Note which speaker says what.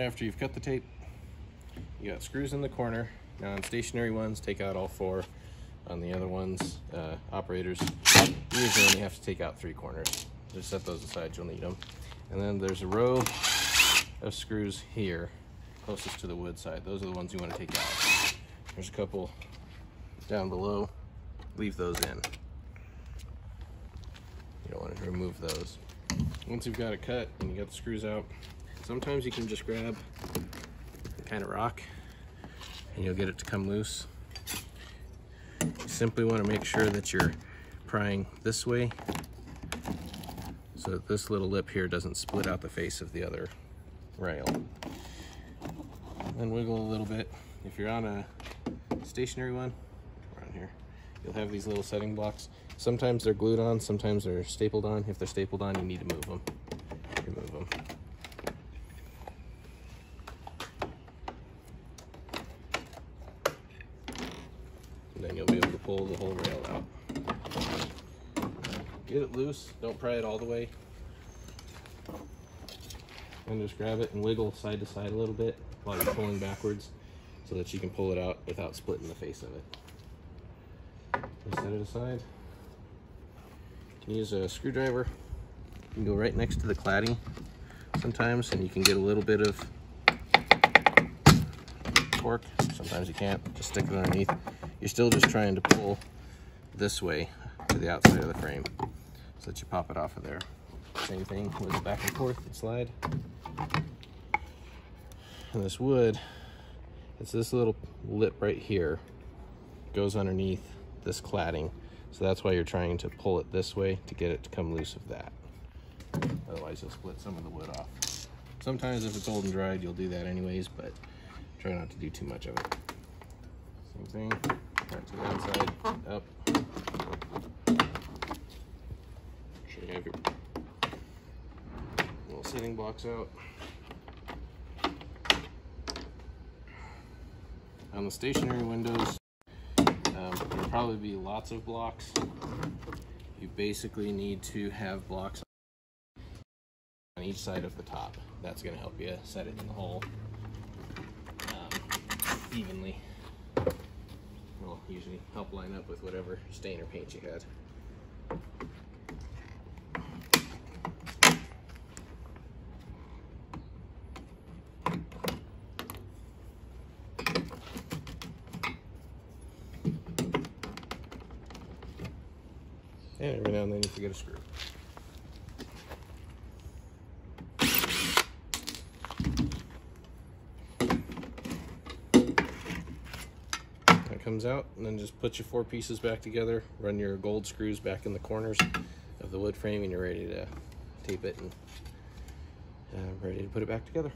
Speaker 1: So after you've cut the tape, you got screws in the corner. Now on stationary ones, take out all 4. On the other ones, operators, you usually only have to take out 3 corners. Just set those aside, you'll need them. And then there's a row of screws here, closest to the wood side. Those are the ones you want to take out. There's a couple down below. Leave those in. You don't want to remove those. Once you've got it cut and you got the screws out, sometimes you can just grab and kind of rock and you'll get it to come loose. You simply want to make sure that you're prying this way so that this little lip here doesn't split out the face of the other rail. Then wiggle a little bit. If you're on a stationary one, around here, you'll have these little setting blocks. Sometimes they're glued on, sometimes they're stapled on. If they're stapled on, you need to move them. Remove them. And then you'll be able to pull the whole rail out. Get it loose, don't pry it all the way. And just grab it and wiggle side to side a little bit while you're pulling backwards so that you can pull it out without splitting the face of it. Just set it aside. You can use a screwdriver. You can go right next to the cladding sometimes and you can get a little bit of torque. Sometimes you can't, just stick it underneath. You're still just trying to pull this way to the outside of the frame so that you pop it off of there. Same thing with the back and forth and slide. And this wood, it's this little lip right here, goes underneath this cladding. So that's why you're trying to pull it this way to get it to come loose of that. Otherwise you'll split some of the wood off. Sometimes if it's old and dried, you'll do that anyways, but try not to do too much of it. Same thing, right to the outside, up. Make sure you have your little setting blocks out. On the stationary windows, there'll probably be lots of blocks. You basically need to have blocks on each side of the top. That's going to help you set it in the hole evenly. Will usually help line up with whatever stain or paint you had. And every now and then you forget a screw. That comes out, and then just put your 4 pieces back together, run your gold screws back in the corners of the wood frame, and you're ready to tape it and ready to put it back together.